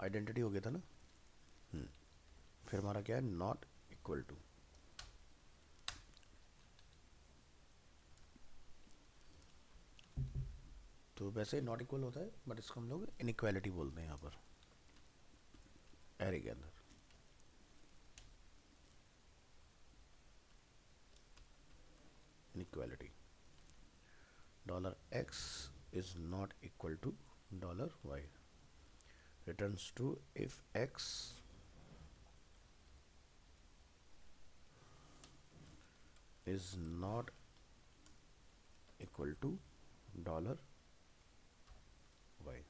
Identity हो गया था ना। फिर हमारा क्या है, नॉट इक्वल टू। तो वैसे नॉट इक्वल होता है, बट इसको हम लोग इनइक्वालिटी बोलते हैं यहाँ पर एरे के अंदर। Inequality $x is not equal to $y returns true if x is not equal to $y।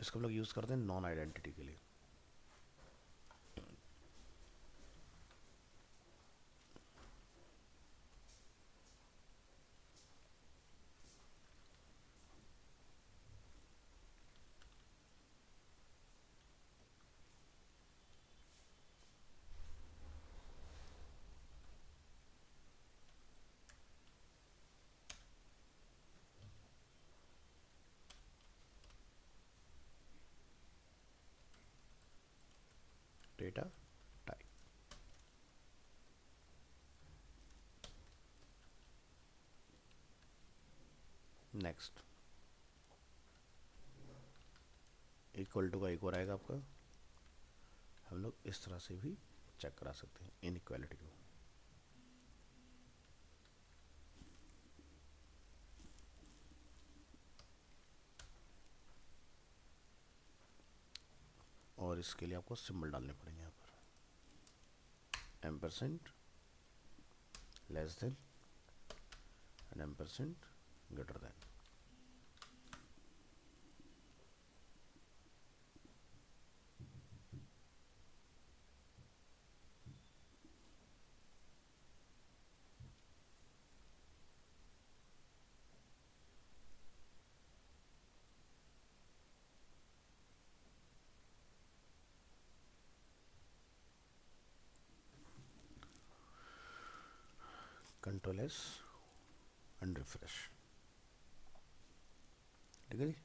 इसको हम लोग यूज़ करते हैं नॉन आइडेंटिटी के लिए। Data type. Next, equal to का एक और आएगा आपका। हम लोग इस तरह से भी चेक करा सकते हैं इनइक्वालिटी को। और इसके लिए आपको सिंबल डालने पड़ेंगे यहाँ पर, ampersand less than and ampersand greater than. Control S and refresh. ठीक है जी।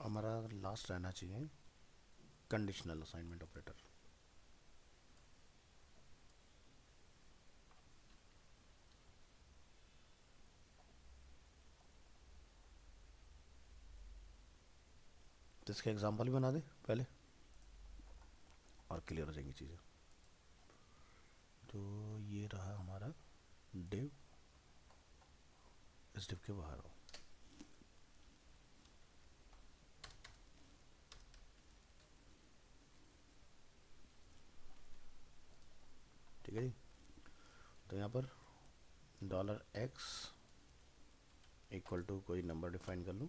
हमारा लास्ट रहना चाहिए कंडीशनल असाइनमेंट ऑपरेटर। तो इसके एग्जाम्पल भी बना दे पहले, और क्लियर हो जाएंगी चीज़ें। तो ये रहा हमारा डिव, इस डिव के बाहर हो। ठीक है जी। तो यहाँ पर $x इक्वल टू कोई नंबर डिफाइन कर लूँ,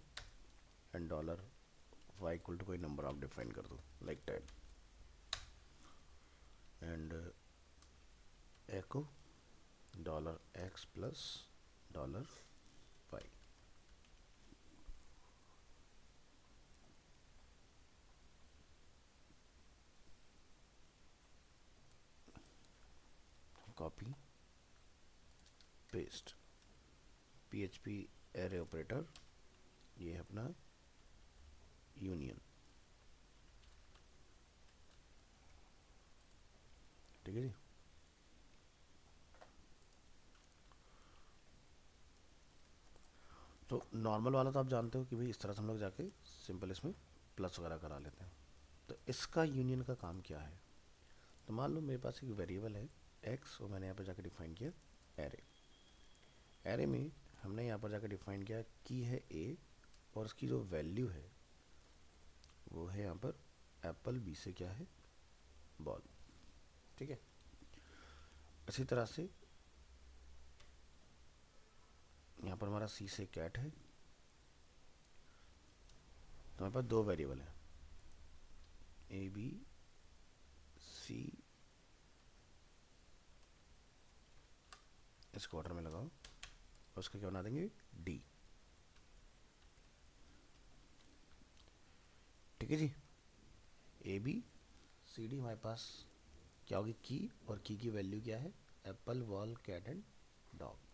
एंड $y इक्वल टू कोई नंबर आप डिफाइन कर दो, like 10, and echo $x plus $y। Copy paste, PHP array operator, ये है अपना यूनियन। ठीक है जी। तो नॉर्मल वाला तो आप जानते हो कि भाई इस तरह से हम लोग जाके सिंपल इसमें प्लस वगैरह करा लेते हैं। तो इसका यूनियन का काम क्या है? तो मान लो मेरे पास एक वेरिएबल है x, और मैंने यहाँ पर जाकर डिफाइन किया एरे। एरे में हमने यहाँ पर जाकर डिफाइन किया की है a, और उसकी जो वैल्यू है वो है यहाँ पर एप्पल, b से क्या है बॉल। ठीक है। इसी तरह से यहाँ पर हमारा c से कैट है। तो हमारे पास दो वेरिएबल है, ए बी सी, इस क्वार्टर में लगाओ, और उसका क्या बना देंगे, डी। ठीक है जी। ए बी सी डी हमारे पास क्या होगी, की, और की वैल्यू क्या है, apple, wall, cat and dog.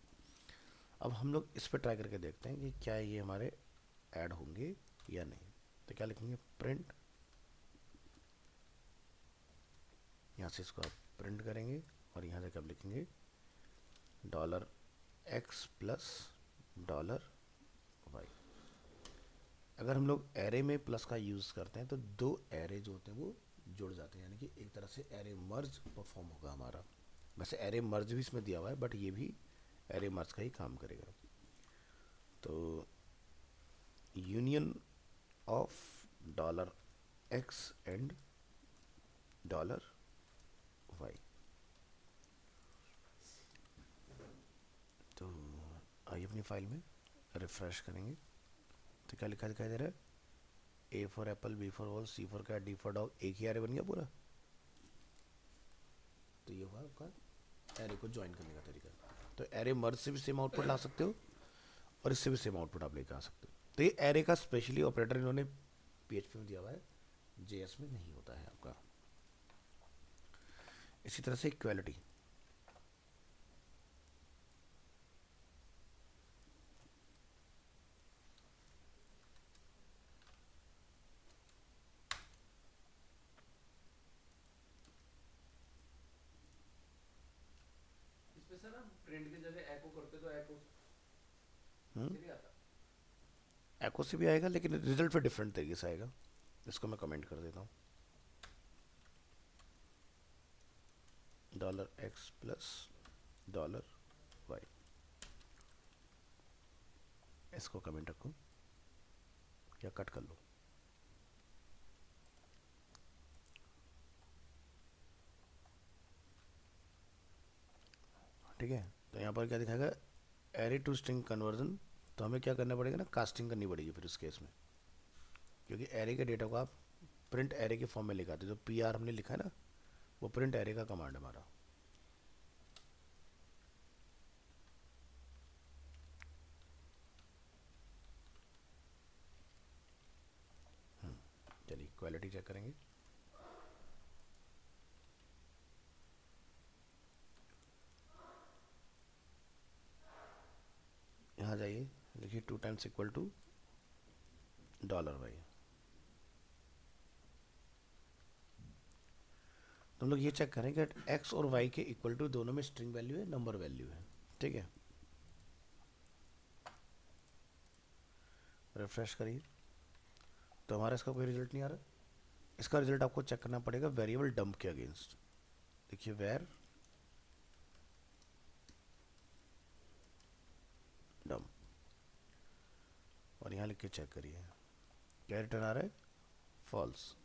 अब हम लोग इस पर ट्राई करके देखते हैं कि क्या ये हमारे ऐड होंगे या नहीं। तो क्या लिखेंगे, प्रिंट, यहाँ से इसको आप प्रिंट करेंगे, और यहाँ से कब लिखेंगे, dollar X plus dollar Y. अगर हम लोग एरे में प्लस का यूज़ करते हैं तो दो एरे जो होते हैं वो जुड़ जाते हैं, यानी कि एक तरह से एरे मर्ज परफॉर्म होगा हमारा। वैसे एरे मर्ज भी इसमें दिया हुआ है, बट ये भी एरे मर्ज का ही काम करेगा। तो union of dollar X and dollar Y. तो आइए अपनी फाइल में रिफ्रेश करेंगे, तो क्या लिखा दिखाई दे रहा है, A for apple, B for ball, C for cat, D for dog. एक ही एरे बन गया पूरा। तो ये हुआ आपका एरे को ज्वाइन करने का तरीका। तो एरे मर्ज से भी सेम आउटपुट ला सकते हो, और इससे भी सेम आउटपुट आप लेकर आ सकते हो। तो ये एरे का स्पेशली ऑपरेटर इन्होंने पीएचपी में दिया हुआ है, जेएस में नहीं होता है आपका। इसी तरह से इक्वालिटी, इसमें सर हम प्रिंट की जगह एको करते तो एको हम्म, से भी आता। एको से भी आएगा, लेकिन रिजल्ट फिर डिफरेंट तरीके से आएगा। इसको मैं कमेंट कर देता हूँ, dollar X plus dollar Y. इसको कमेंट रखो या कट कर लो। ठीक है। तो यहाँ पर क्या दिखाएगा, एरे टू स्ट्रिंग कन्वर्जन। तो हमें क्या करना पड़ेगा ना, कास्टिंग करनी पड़ेगी फिर उस केस में, क्योंकि एरे के डेटा को आप प्रिंट एरे के फॉर्म में लिखाते हो। जो पी आर हमने लिखा है ना, वो प्रिंट एरे का कमांड है हमारा। चलिए क्वालिटी चेक करेंगे। यहाँ जाइए, लिखिए 2 times equal to dollar Y. तो हम लोग ये चेक करें कि एक्स और वाई के इक्वल टू दोनों में स्ट्रिंग वैल्यू है, नंबर वैल्यू है। ठीक है, रिफ्रेश करिए, तो हमारा इसका कोई रिजल्ट नहीं आ रहा। इसका रिजल्ट आपको चेक करना पड़ेगा वेरिएबल डंप के अगेंस्ट। देखिए वेर डंप, और यहाँ लिख के चेक करिए, क्या रिटर्न आ रहा है, फॉल्स।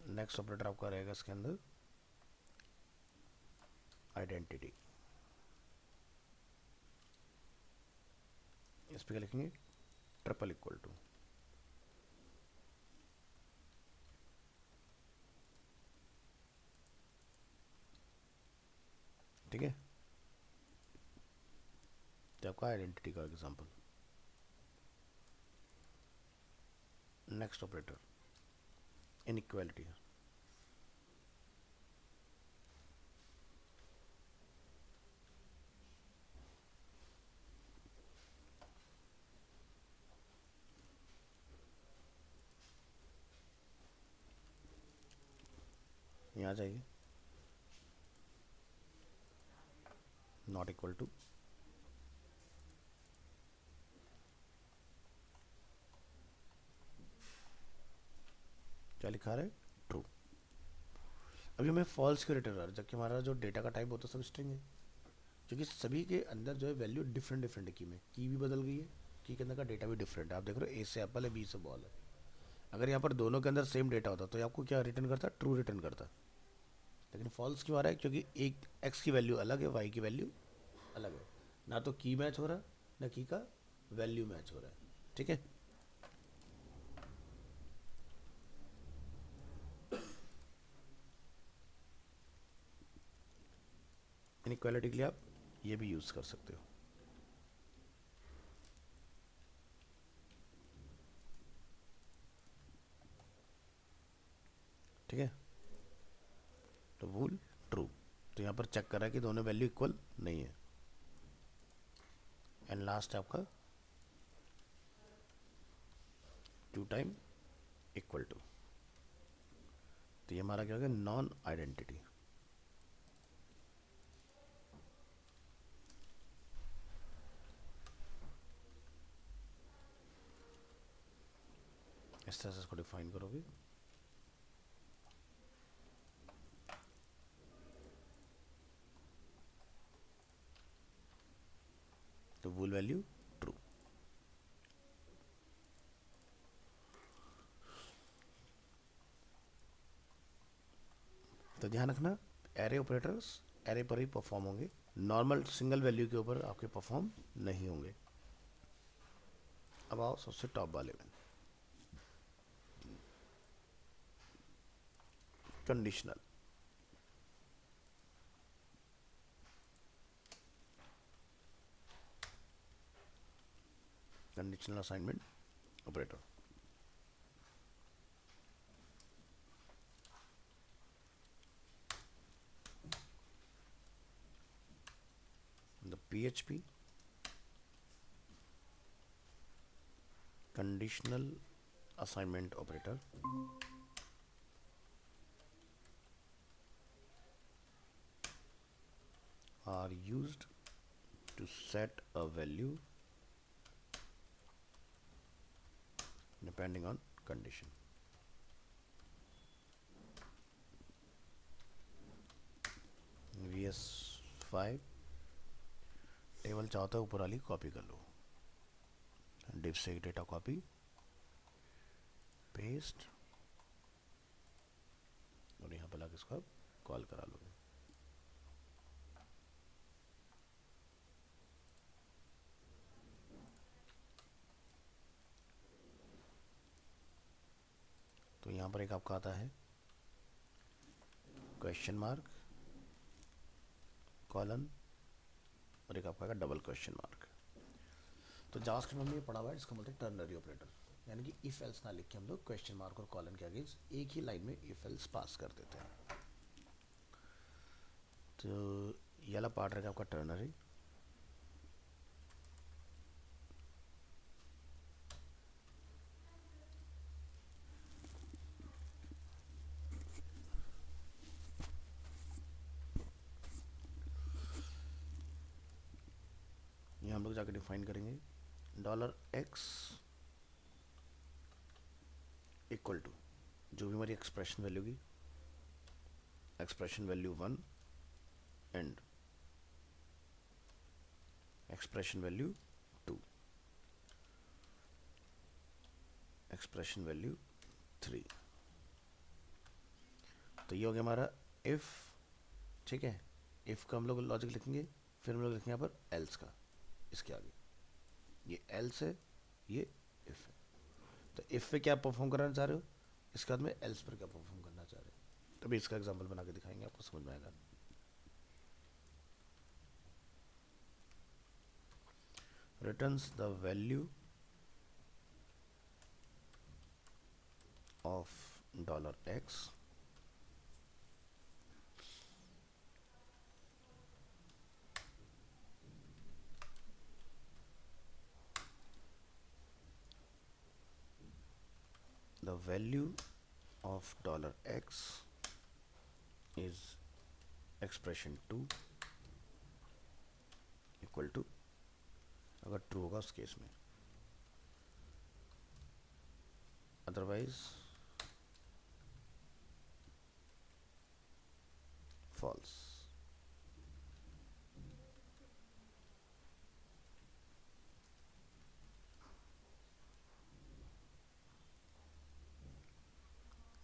नेक्स्ट ऑपरेटर आपका रहेगा इसके अंदर आइडेंटिटी। इस पर क्या लिखेंगे, ट्रिपल इक्वल टू। ठीक है, तो आपका आइडेंटिटी का एग्जांपल। नेक्स्ट ऑपरेटर इनइक्वालिटी, यहाँ जाइए, नॉट इक्वल टू, क्या लिखा रहा है, ट्रू। अभी हमें फॉल्स क्यों रिटर्न आ रहा है, जबकि हमारा जो डेटा का टाइप होता है सब स्ट्रिंग है। क्योंकि सभी के अंदर जो है वैल्यू डिफरेंट डिफरेंट है, की भी बदल गई है, की के अंदर का डेटा भी डिफरेंट है। आप देख रहे हो, ए से एप्पल है, बी से बॉल है। अगर यहाँ पर दोनों के अंदर सेम डेटा होता तो ये आपको क्या रिटर्न करता, ट्रू रिटर्न करता। लेकिन फॉल्स क्यों आ रहा है, क्योंकि एक एक्स की वैल्यू अलग है, वाई की वैल्यू अलग है। ना तो की मैच हो रहा है ना की का वैल्यू मैच हो रहा है, ठीक है। इनइक्वालिटी के लिए आप ये भी यूज कर सकते हो, ठीक है। तो वूल ट्रू, तो यहाँ पर चेक कर रहा है कि दोनों वैल्यू इक्वल नहीं है। एंड लास्ट है आपका टू टाइम इक्वल टू, तो ये हमारा क्या हो गया, नॉन आइडेंटिटी। इस तरह से इसको डिफाइन करोगे। तो वूल वैल्यू ट्रू। तो ध्यान रखना, एरे ऑपरेटर्स एरे पर ही परफॉर्म होंगे, नॉर्मल सिंगल वैल्यू के ऊपर आपके परफॉर्म नहीं होंगे। अब आओ सबसे टॉप वाले में, conditional. Conditional assignment operator. The PHP conditional assignment operator are used to set a value depending on condition. VS5 table चाहता है ऊपर वाली कॉपी कर लो, div से डेटा कॉपी पेस्ट और यहाँ पर लाके इसको आप कॉल करा लोगे। तो यहाँ पर एक आपका आता है क्वेश्चन मार्क कॉलन और एक आपका आएगा डबल क्वेश्चन मार्क। तो जावास्क्रिप्ट में हमने ये पढ़ा हुआ है, इसका मतलब टर्नरी ऑपरेटर, यानी कि इफ एल्स ना लिख के हम लोग क्वेश्चन मार्क और कॉलन के आगे एक ही लाइन में इफ एल्स पास कर देते हैं। तो ये वाला पार्ट रहेगा आपका टर्नरी। ये हम लोग जाके डिफाइन करेंगे $x इक्वल टू जो भी हमारी एक्सप्रेशन वैल्यू की, expression value 1 and expression value 2, expression value 3। तो ये हो गया हमारा इफ, ठीक है। इफ का हम लोग लॉजिक लिखेंगे, फिर हम लोग लिखेंगे यहाँ पर एल्स का, इसके आगे ये एल्स है, ये इफ है। तो इफ पे क्या परफॉर्म कराना चाह रहे हो, इसके बाद में एल्स पर क्या परफॉर्म करना चाह रहे हो, तभी इसका एग्जांपल बना के दिखाएंगे, आपको समझ में आएगा। Returns the value of $x the value of $x is expression 2 equal to, अगर ट्रू होगा उस केस में, otherwise false.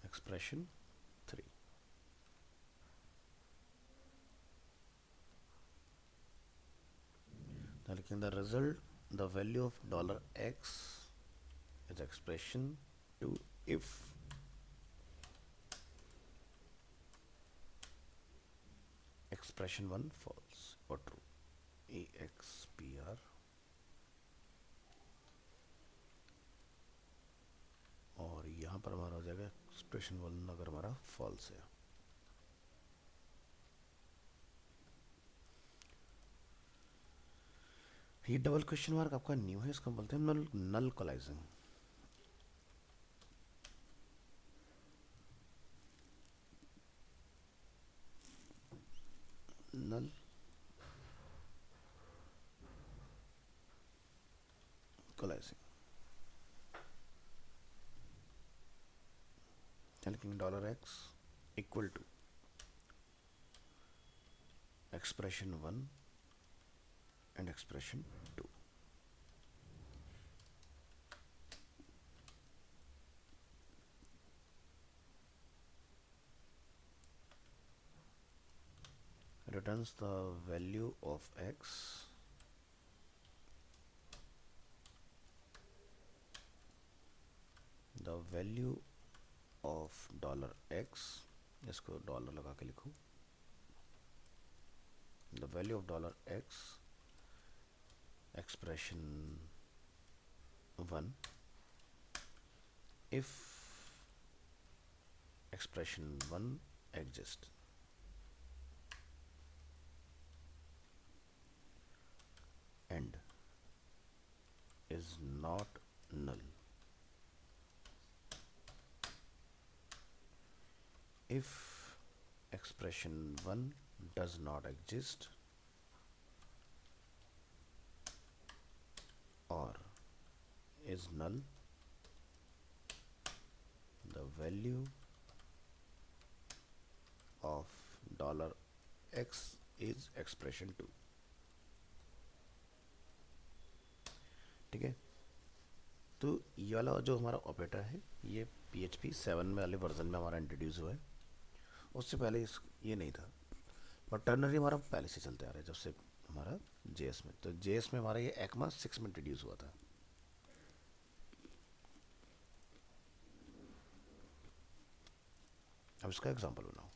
Expression 3। in the result the value of $x is expression 2 if expression 1 false or true. EXPR और यहाँ पर हमारा हो जाएगा एक्सप्रेशन 1 अगर हमारा फॉल्स है. ये डबल क्वेश्चन मार्क आपका न्यू है, इसको बोलते हैं नल नल कोलाइजिंग. नल कोलाइजिंग लिखेंगे $x equal to expression 1 and expression 2. Returns the value of x the value of $x, इसको डॉलर लगा के लिखो, the value of $x expression 1 if expression 1 exists and is not null. If expression 1 does not exist or is null, the value of $x is expression 2. ठीक है, तो ये वाला जो हमारा ऑपरेटर है ये PHP 7 वाले वर्जन में हमारा इंट्रोड्यूस हुआ है. उससे पहले ये नहीं था, बट टर्नरी हमारा पहले से चलते आ रहा है जब से हमारा JS में. तो JS में हमारा ये ECMA 6 में इंट्रोड्यूस हुआ था. अब इसका एग्जांपल बनाओ.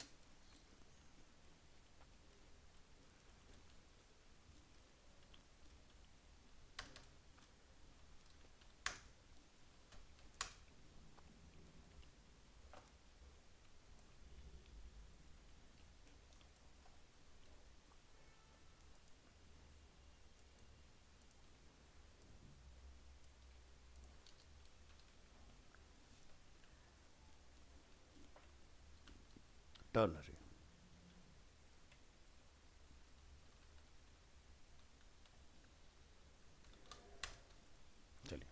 टर्नरी चलिए,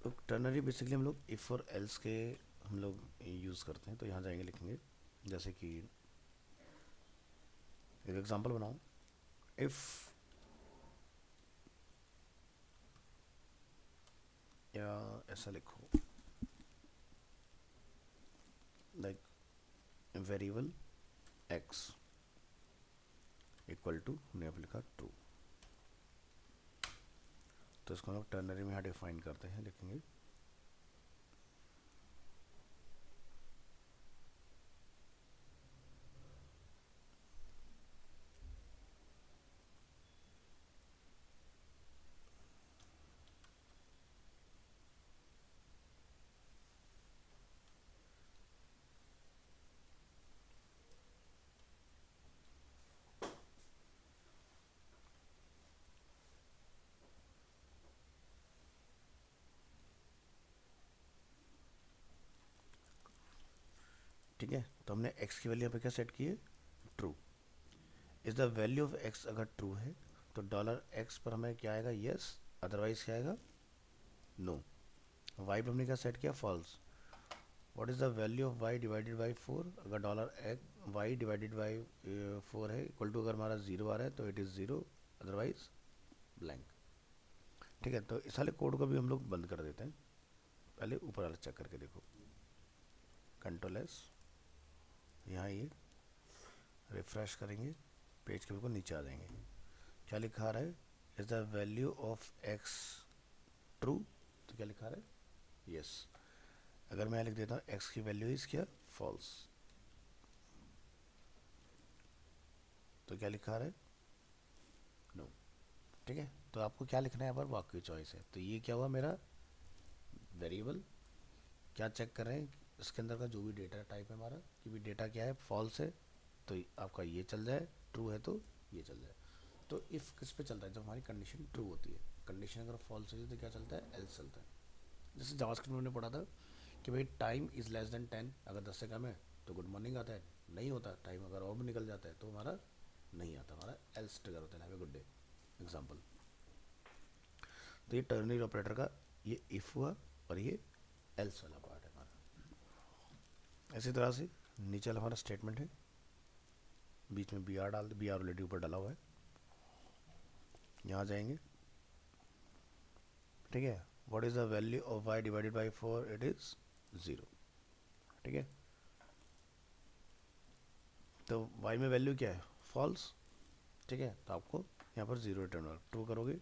तो टर्नरी बेसिकली हम लोग इफ और एल्स के हम लोग यूज़ करते हैं. तो यहाँ जाएंगे, लिखेंगे जैसे कि एक एग्जांपल बनाओ. इफ या ऐसा लिखो like variable x equal to, हमने यहाँ पे लिखा ट्रू. तो इसको हम लोग टर्नरी में यहाँ डिफाइन करते हैं, लिखेंगे ठीक है. तो हमने x की वैल्यू यहाँ पे क्या सेट की है, true. Is the value of x अगर ट्रू है तो $x पर हमें क्या आएगा, यस. अदरवाइज क्या आएगा, नो. y पर हमने क्या सेट किया, false. What is the value of y divided by 4, अगर $y डिवाइडेड बाई 4 है इक्वल टू, अगर हमारा 0 आ रहा है तो इट इज़ 0, अदरवाइज ब्लैंक. ठीक है, तो इस वाले कोड को भी हम लोग बंद कर देते हैं. पहले ऊपर वाला चेक करके देखो, कंट्रोल एस, यहाँ ये रिफ्रेश करेंगे, पेज के बिल्कुल नीचे आ जाएंगे। क्या लिखा रहा है, is the value of x true, तो क्या लिखा रहा है यस। अगर मैं लिख देता हूँ एक्स की वैल्यू इज क्या फॉल्स, तो क्या लिखा रहा है नो। ठीक है, तो आपको क्या लिखना है यहाँ पर, वो आपकी चॉइस है। तो ये क्या हुआ मेरा वेरिएबल, क्या चेक कर रहे हैं इसके अंदर का जो भी डेटा टाइप है हमारा, कि भी डेटा क्या है फॉल्स है तो आपका ये चल जाए, ट्रू है तो ये चल जाए। तो इफ़ किस पे चलता है, जब हमारी कंडीशन ट्रू होती है, कंडीशन अगर फॉल्स होती है तो क्या चलता है, एल्स चलता है। जैसे जावास्क्रिप्ट में हमने पढ़ा था कि भाई टाइम इज़ लेस देन 10, अगर 10 से कम है तो गुड मॉर्निंग आता है, नहीं होता टाइम अगर और भी निकल जाता है तो हमारा नहीं आता, हमारा एल्स ट्रिगर होता है, have a good day example. तो ये टर्नरी ऑपरेटर का ये इफ़ हुआ और ये एल्स वाला पार्ट है हमारा। इसी तरह से नीचे वाला हमारा स्टेटमेंट है, बीच में बी आर डाल दे, बी आर ऑलरेडी ऊपर डाला हुआ है, यहाँ जाएंगे। ठीक है, what is the value of y divided by 4, it is 0। ठीक है, तो y में वैल्यू क्या है फॉल्स। ठीक है, तो आपको यहाँ पर 0 रिटर्न होगा, ट्रू करोगे।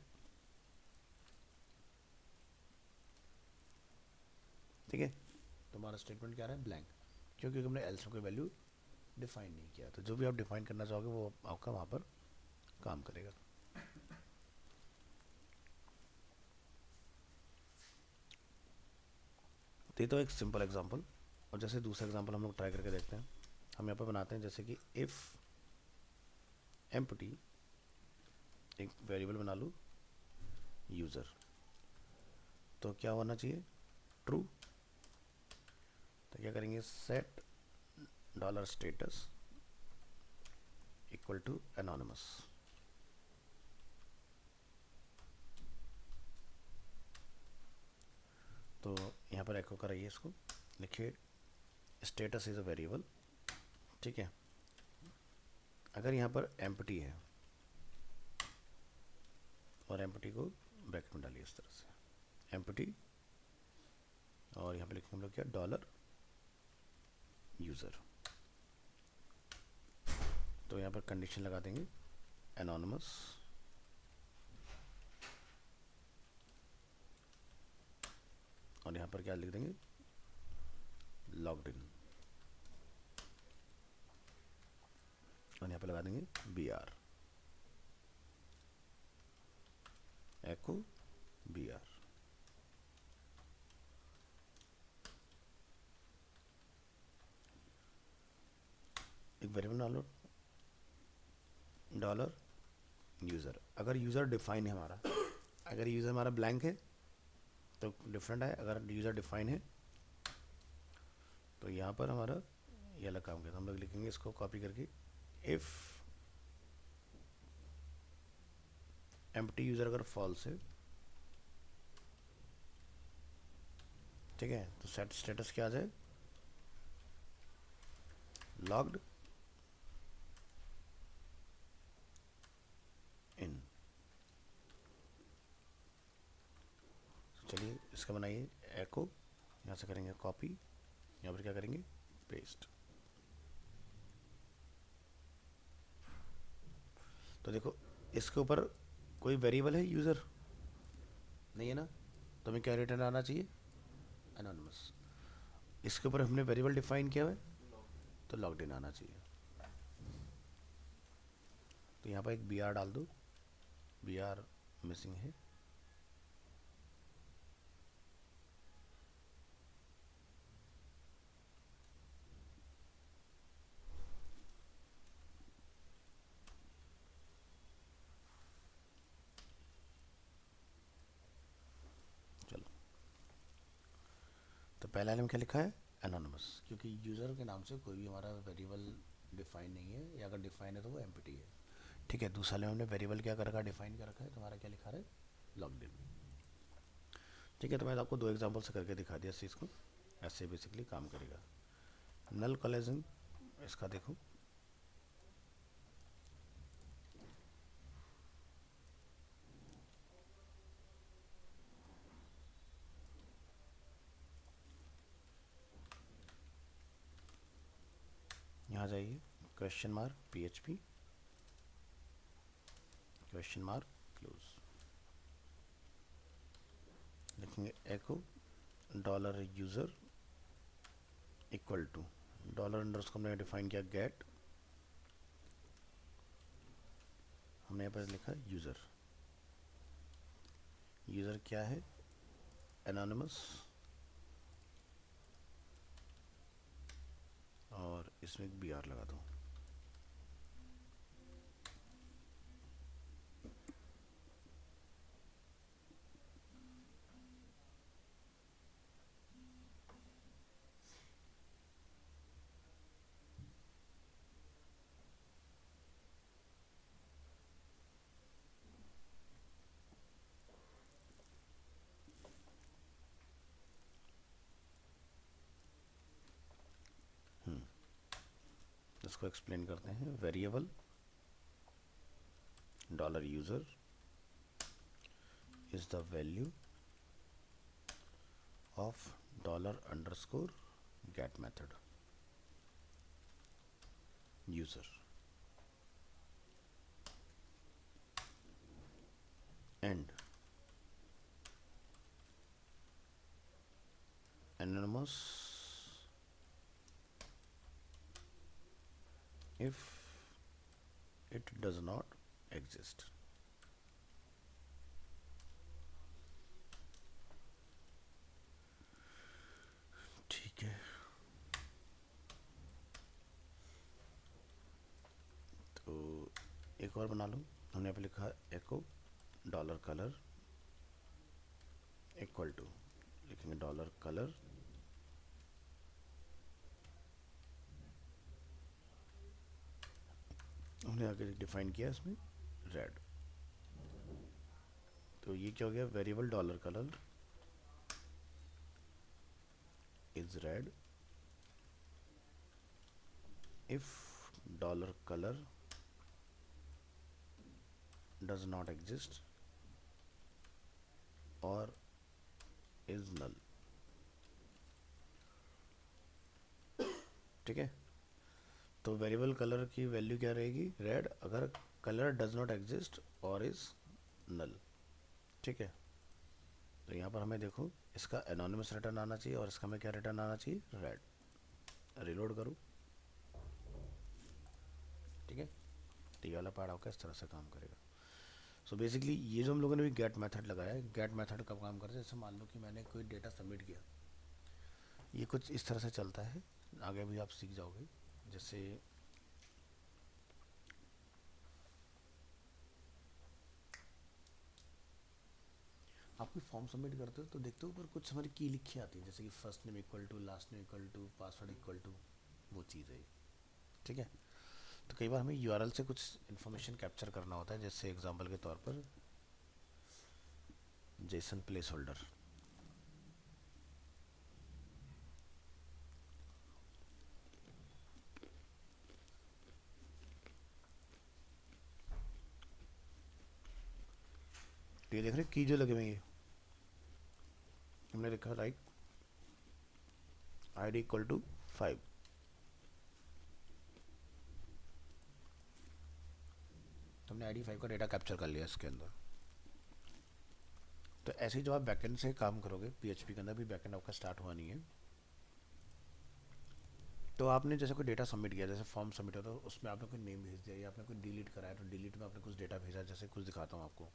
ठीक है, तो हमारा स्टेटमेंट क्या रहा है ब्लैंक, क्योंकि हमने एल्स में कोई वैल्यू डिफाइन नहीं किया। तो जो भी आप डिफाइन करना चाहोगे वो आपका वहाँ पर काम करेगा। तो ये तो एक सिंपल एग्जांपल। और जैसे दूसरा एग्जांपल हम लोग ट्राई करके देखते हैं। हम यहाँ पर बनाते हैं जैसे कि इफ़ एम्प्टी, एक वेरिएबल बना लूँ यूज़र, तो क्या होना चाहिए ट्रू। तो क्या करेंगे, set dollar status equal to anonymous. तो यहाँ पर एको कराइए, इसको लिखिए स्टेटस इज़ अ वेरिएबल। ठीक है, अगर यहाँ पर एम्प्टी है और एम्प्टी को ब्रैकेट में डालिए इस तरह से एम्प्टी, और यहाँ पे लिखेंगे हम लोग क्या डॉलर यूज़र। तो यहाँ पर कंडीशन लगा देंगे एनोनिमस, और यहाँ पर क्या लिख देंगे लॉग्ड इन, और यहाँ पर लगा देंगे B R, echo B R. एक वेरिएबल डालो डॉलर यूज़र। अगर यूज़र डिफाइन है हमारा, अगर यूज़र हमारा ब्लैंक है तो डिफरेंट है, अगर यूज़र डिफाइन है तो यहाँ पर हमारा ये अलग काम करता है। हम लोग लिखेंगे इसको कॉपी करके, इफ़ एम्प्टी यूज़र अगर फॉल्स है, ठीक है, तो सेट स्टेटस क्या आ जाए लॉग्ड इन। चलिए इसका बनाइए एको, यहाँ से करेंगे कॉपी, यहाँ पर क्या करेंगे पेस्ट। तो देखो इसके ऊपर कोई वेरिएबल है यूज़र नहीं है ना, तो हमें क्या रिटर्न आना चाहिए एनोनिमस। इसके ऊपर हमने वेरिएबल डिफाइन किया है तो लॉग्ड इन आना चाहिए। तो यहाँ पर एक बी आर डाल दो, बी आर मिसिंग है। चलो, तो पहला लाइन में क्या लिखा है एनोनिमस, क्योंकि यूज़र के नाम से कोई भी हमारा वेरिएबल डिफाइन नहीं है, या अगर डिफाइन है तो वो एम्प्टी है। ठीक है, दूसरा लाइन हमने वेरिएबल क्या कर रखा है डिफाइन कर रखा है, तो हमारा क्या लिखा है लॉग्ड इन। ठीक है, तो मैं आपको दो एग्जांपल से करके दिखा दिया इस चीज़ को, ऐसे बेसिकली काम करेगा। नल कोलेजन, इसका देखो जाइए, question mark PHP question mark close, लिखेंगे echo dollar user equal to dollar underscore हमने डिफाइन किया गेट, हमने यहाँ पर लिखा यूज़र, यूज़र क्या है एनोनिमस, और इसमें एक BR लगा दो। इसको एक्सप्लेन करते हैं। Variable dollar user is the value of dollar underscore get method user and anonymous if it does not exist। ठीक है, तो एक और बना लो। हमने यहाँ पे लिखा एको डॉलर कलर इक्वल टू, लिखेंगे डॉलर कलर हमने आगे डिफाइन किया इसमें रेड। तो ये क्या हो गया, variable dollar colour is red if dollar colour does not exist or is null। ठीक है, तो वेरिएबल कलर की वैल्यू क्या रहेगी, रेड, अगर कलर डज नॉट एग्जिस्ट और इज नल। ठीक है, तो यहाँ पर हमें देखो इसका एनोनिमस रिटर्न आना चाहिए और इसका हमें क्या रिटर्न आना चाहिए, रेड। रिलोड करूँ, ठीक है, तो ये वाला पार्ट आपका इस तरह से काम करेगा। सो बेसिकली ये जो हम लोगों ने भी गेट मेथड लगाया है, गेट मेथड कब काम करता है, जैसे मान लो कि मैंने कोई डेटा सबमिट किया, ये कुछ इस तरह से चलता है, आगे भी आप सीख जाओगे। जैसे आप कोई फॉर्म सबमिट करते हो तो देखते हो ऊपर कुछ हमारी की लिखी आती है, जैसे कि first name equal to, last name equal to, password equal to, वो चीज़ है। ठीक है, तो कई बार हमें URL से कुछ इन्फॉर्मेशन कैप्चर करना होता है, जैसे एग्जांपल के तौर पर जेसन प्लेस होल्डर। ये देख रहे की जो लगे हुए हैं, हमने लिखा लाइक ID इक्वल टू 5, हमने ID 5 का डेटा कैप्चर कर लिया इसके अंदर। तो ऐसे ही जब आप बैकएंड से काम करोगे, PHP के अंदर भी बैकएंड आपका स्टार्ट हुआ नहीं है, तो आपने जैसे कोई डेटा सबमिट किया, जैसे फॉर्म सबमिट होता है, तो उसमें आपने कोई नेम भेज दिया या आपने कोई डिलीट कराया, तो डिलीट में आपने कुछ डेटा भेजा, जैसे कुछ दिखाता हूँ आपको।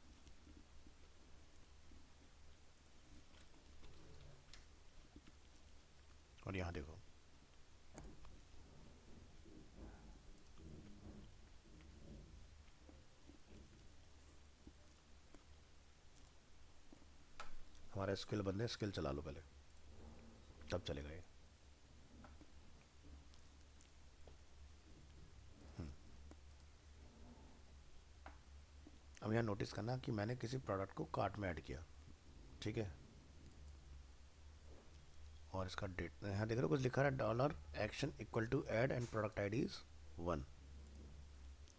और यहाँ देखो, हमारा स्किल बंद है, स्किल चला लो पहले, तब चलेगा ये। अब यहाँ नोटिस करना कि मैंने किसी प्रोडक्ट को कार्ट में ऐड किया, ठीक है, और इसका डेट यहाँ देख रहे हो कुछ लिखा है, dollar action equal to add and product ID is 1।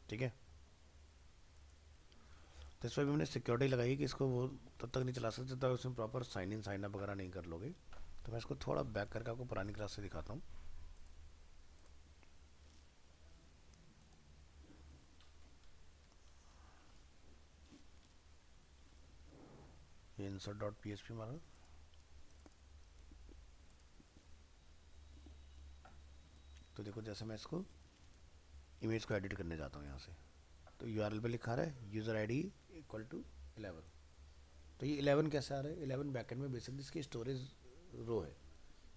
ठीक है, तो इस पर भी मैंने सिक्योरिटी लगाई कि इसको वो तब तक नहीं चला सकते जब तक उसमें proper sign in sign up वगैरह नहीं कर लोगे। तो मैं इसको थोड़ा बैक करके आपको पुरानी क्लास से दिखाता हूँ। Insert dot P H P मारा, तो देखो जैसे मैं इसको इमेज को एडिट करने जाता हूँ यहाँ से, तो यूआरएल पे लिखा रहा है यूज़र आईडी इक्वल टू 11। तो ये 11 कैसे आ रहा है? 11 बैकएंड में बेसिकली इसकी स्टोरेज रो है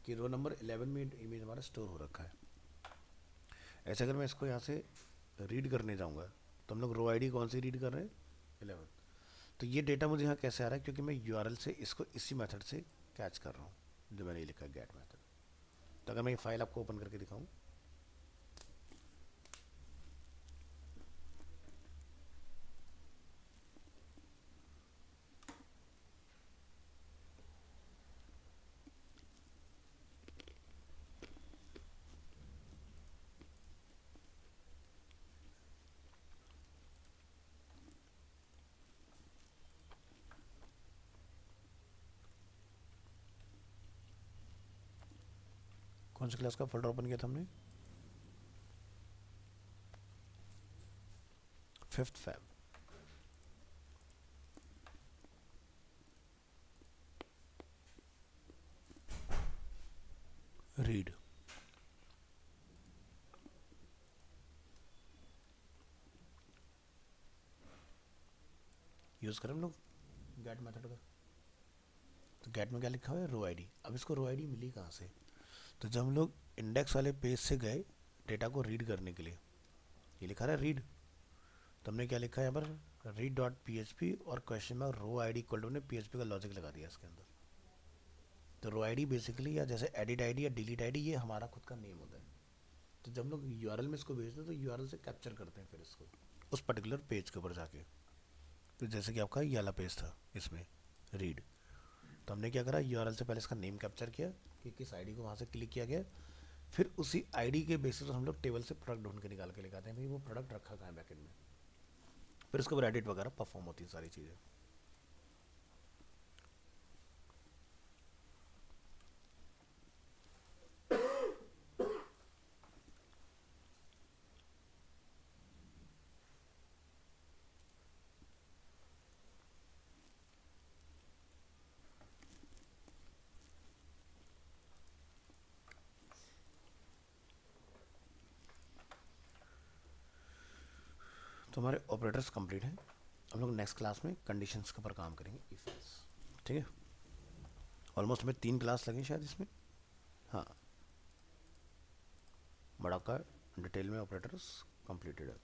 कि रो नंबर 11 में इमेज हमारा स्टोर हो रखा है। ऐसे अगर मैं इसको यहाँ से रीड करने जाऊँगा तो हम लोग रो आईडी कौन सी रीड कर रहे हैं? 11। तो ये डेटा मुझे यहाँ कैसे आ रहा है? क्योंकि मैं यूआरएल से इसको इसी मेथड से कैच कर रहा हूँ जो मैंने लिखा है गेट मेथड। तो अगर मैं ये फाइल आपको ओपन करके दिखाऊँ, कौन सी क्लास का फोल्डर ओपन किया था हमने? 5th Feb। रीड, यूज़ करें हम लोग गेट मेथड का। तो गेट में क्या लिखा हुआ है? रो आईडी। अब इसको रो आईडी मिली कहाँ से? तो जब हम लोग इंडेक्स वाले पेज से गए डेटा को रीड करने के लिए, ये लिखा रहा है रीड, तो हमने क्या लिखा है यहाँ पर? Read dot P H P और क्वेश्चन में रो आई डी इक्वल टू ने पी एच पी का लॉजिक लगा दिया इसके अंदर। तो रो आई डी बेसिकली या जैसे एडिट आई डी या डिलीट आई डी ये हमारा खुद का नेम होता है। तो जब हम लोग यू आर एल में इसको भेजते हैं तो यू आर एल से कैप्चर करते हैं फिर इसको उस पर्टिकुलर पेज के ऊपर जाके। तो जैसे कि आपका ये वाला पेज था इसमें रीड, तो हमने क्या करा? यू आर एल से पहले इसका नेम कैप्चर किया कि किस आई डी को वहाँ से क्लिक किया गया, फिर उसी आईडी के बेसिस पर हम लोग टेबल से प्रोडक्ट ढूंढ के निकाल के लेके आते हैं भाई वो प्रोडक्ट रखा कहाँ है बैकएंड में, फिर उसके ऊपर एडिट वगैरह परफॉर्म होती है सारी चीज़ें। तो हमारे ऑपरेटर्स कंप्लीट हैं। हम लोग नेक्स्ट क्लास में कंडीशंस के ऊपर काम करेंगे, इफ एल्स। ठीक है, ऑलमोस्ट हमें 3 क्लास लगे शायद इसमें। हाँ, बड़ा का डिटेल में ऑपरेटर्स कंप्लीटेड है।